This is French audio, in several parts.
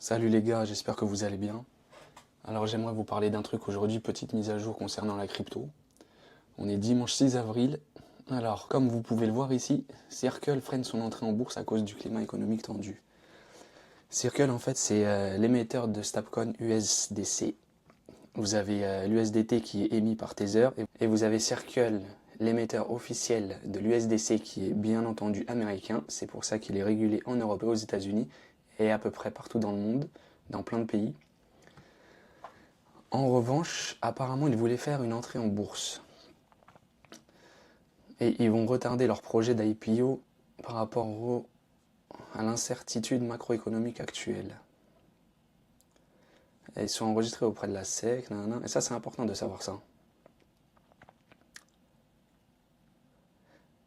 Salut les gars, j'espère que vous allez bien. Alors j'aimerais vous parler d'un truc aujourd'hui, petite mise à jour concernant la crypto. On est dimanche 6 avril. Alors comme vous pouvez le voir ici, Circle freine son entrée en bourse à cause du climat économique tendu. Circle en fait c'est l'émetteur de stablecoin USDC. Vous avez l'USDT qui est émis par Tether et vous avez Circle, l'émetteur officiel de l'USDC qui est bien entendu américain. C'est pour ça qu'il est régulé en Europe et aux États-Unis et à peu près partout dans le monde, dans plein de pays. En revanche, apparemment, ils voulaient faire une entrée en bourse. Et ils vont retarder leur projet d'IPO par rapport à l'incertitude macroéconomique actuelle. Et ils sont enregistrés auprès de la SEC, nanana. Et ça, c'est important de savoir ça.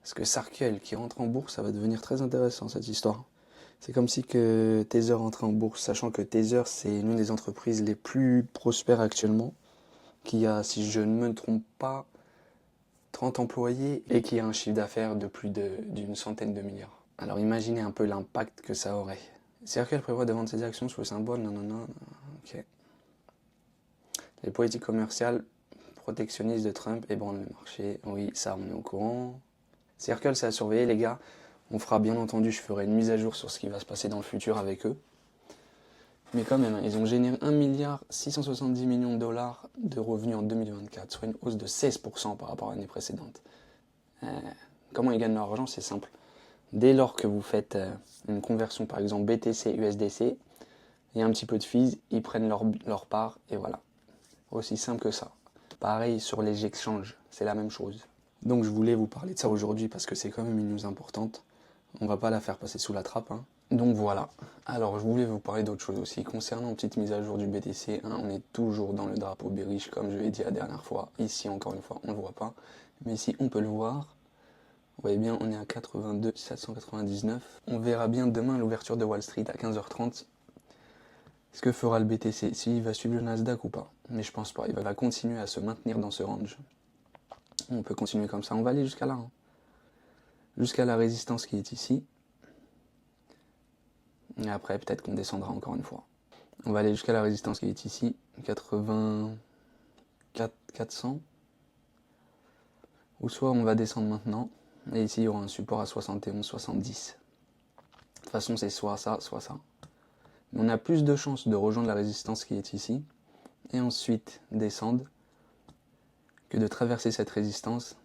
Parce que Circle qui rentre en bourse, ça va devenir très intéressant cette histoire. C'est comme si que Tether rentrait en bourse, sachant que Tether, c'est l'une des entreprises les plus prospères actuellement, qui a, si je ne me trompe pas, 30 employés et qui a un chiffre d'affaires de plus d'une centaine de milliards. Alors imaginez un peu l'impact que ça aurait. Circle prévoit de vendre ses actions sous le symbole, non, ok. Les politiques commerciales protectionnistes de Trump ébranlent le marché, oui, ça on est au courant. Circle, c'est à surveiller les gars. On fera bien entendu, je ferai une mise à jour sur ce qui va se passer dans le futur avec eux. Mais quand même, ils ont généré 1,670 milliard de dollars de revenus en 2024, soit une hausse de 16% par rapport à l'année précédente. Comment ils gagnent leur argent? C'est simple. Dès lors que vous faites une conversion, par exemple BTC-USDC, il y a un petit peu de fees, ils prennent leur part et voilà. Aussi simple que ça. Pareil sur les exchanges, c'est la même chose. Donc je voulais vous parler de ça aujourd'hui parce que c'est quand même une news importante. On va pas la faire passer sous la trappe, hein. Donc voilà. Alors je voulais vous parler d'autre chose aussi. Concernant une petite mise à jour du BTC, hein, on est toujours dans le drapeau bearish comme je l'ai dit la dernière fois. Ici encore une fois, on ne le voit pas. Mais ici on peut le voir. Vous voyez bien, on est à 82 799. On verra bien demain l'ouverture de Wall Street à 15h30. Ce que fera le BTC, s'il va suivre le Nasdaq ou pas. Mais je pense pas, il va continuer à se maintenir dans ce range. On peut continuer comme ça, on va aller jusqu'à là. Hein. Jusqu'à la résistance qui est ici. Et après, peut-être qu'on descendra encore une fois. On va aller jusqu'à la résistance qui est ici, 84 400. Ou soit on va descendre maintenant, et ici il y aura un support à 71 70. De toute façon, c'est soit ça, soit ça. Mais on a plus de chances de rejoindre la résistance qui est ici, et ensuite descendre, que de traverser cette résistance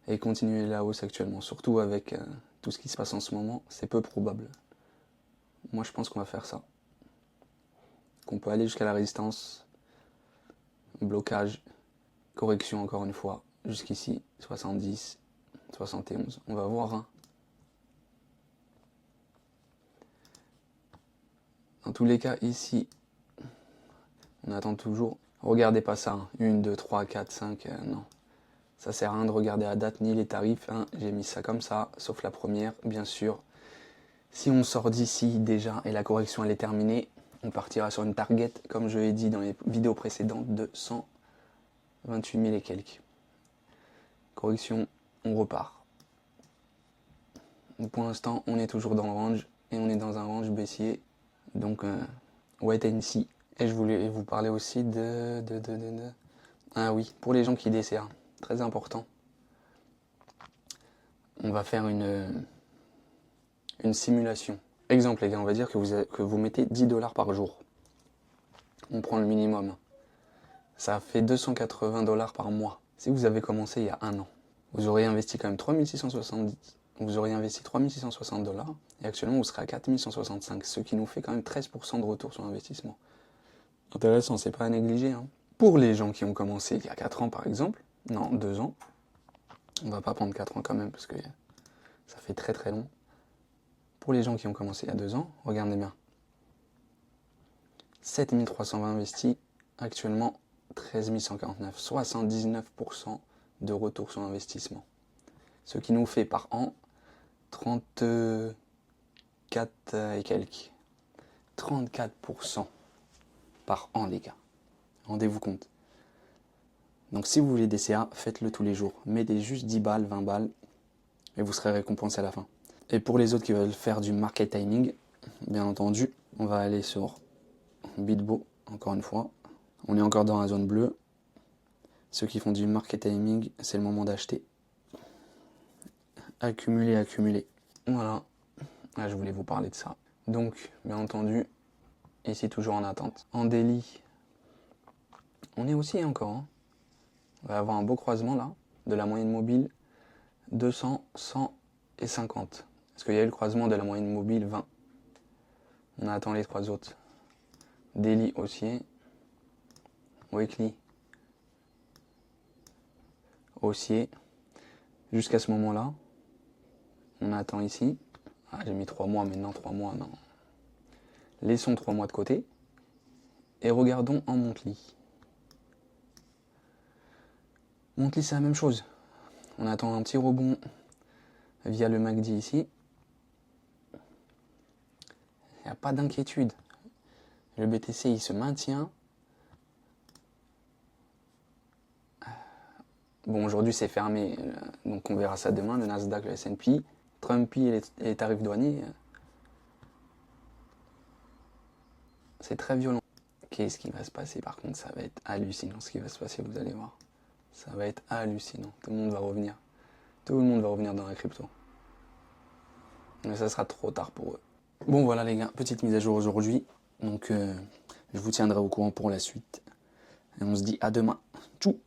et continuer la hausse actuellement. Surtout avec tout ce qui se passe en ce moment, c'est peu probable. Moi je pense qu'on va faire ça. Qu'on peut aller jusqu'à la résistance, blocage, correction encore une fois, jusqu'ici, 70, 71. On va voir. Hein. Dans tous les cas, ici, on attend toujours. Regardez pas ça. Hein. 1, 2, 3, 4, 5, non. Ça sert à rien de regarder la date ni les tarifs. Hein. J'ai mis ça comme ça, sauf la première, bien sûr. Si on sort d'ici déjà et la correction elle est terminée, on partira sur une target, comme je l'ai dit dans les vidéos précédentes, de 128 000 et quelques. Correction, on repart. Pour l'instant, on est toujours dans le range et on est dans un range baissier. Donc, wait and see. Et je voulais vous parler aussi Ah oui, pour les gens qui desserrent, très important. On va faire une simulation. Exemple les gars, on va dire que vous mettez 10 $ par jour. On prend le minimum. Ça fait 280 $ par mois. Si vous avez commencé il y a un an, vous auriez investi quand même 3660. Vous auriez investi 3660 $ et actuellement vous serez à 4165, ce qui nous fait quand même 13% de retour sur investissement. Intéressant, c'est pas à négliger. Hein. Pour les gens qui ont commencé il y a 4 ans par exemple, non, 2 ans, on va pas prendre 4 ans quand même parce que ça fait très très long. Pour les gens qui ont commencé il y a 2 ans, regardez bien. 7320 investis, actuellement 13 149, 79% de retour sur investissement. Ce qui nous fait par an 34 et quelques. 34% par an les gars. Rendez-vous compte. Donc si vous voulez des CA, faites-le tous les jours. Mettez juste 10 balles, 20 balles et vous serez récompensé à la fin. Et pour les autres qui veulent faire du market timing, bien entendu, On va aller sur Bitbo, encore une fois. On est encore dans la zone bleue. Ceux qui font du market timing, c'est le moment d'acheter. Accumuler, accumuler. Voilà. Là, je voulais vous parler de ça. Donc, bien entendu, ici toujours en attente. En daily, on est aussi encore. Hein. On va avoir un beau croisement là, de la moyenne mobile 200, 100 et 50. Parce qu'il y a eu le croisement de la moyenne mobile 20. On attend les trois autres. Daily haussier. Weekly haussier. Jusqu'à ce moment-là, on attend ici. Ah, j'ai mis 3 mois, maintenant 3 mois, non. Laissons 3 mois de côté. Et regardons en monthly. Monthly, c'est la même chose. On attend un petit rebond via le MACD ici. Il n'y a pas d'inquiétude. Le BTC, il se maintient. Bon, aujourd'hui, c'est fermé. Donc, on verra ça demain. Le Nasdaq, le S&P. Trumpy et les tarifs douaniers. C'est très violent. Qu'est-ce qui va se passer? Par contre, ça va être hallucinant ce qui va se passer, vous allez voir. Ça va être hallucinant. Tout le monde va revenir. Tout le monde va revenir dans la crypto. Mais ça sera trop tard pour eux. Bon, voilà les gars, petite mise à jour aujourd'hui. Donc, je vous tiendrai au courant pour la suite. Et on se dit à demain. Tchou!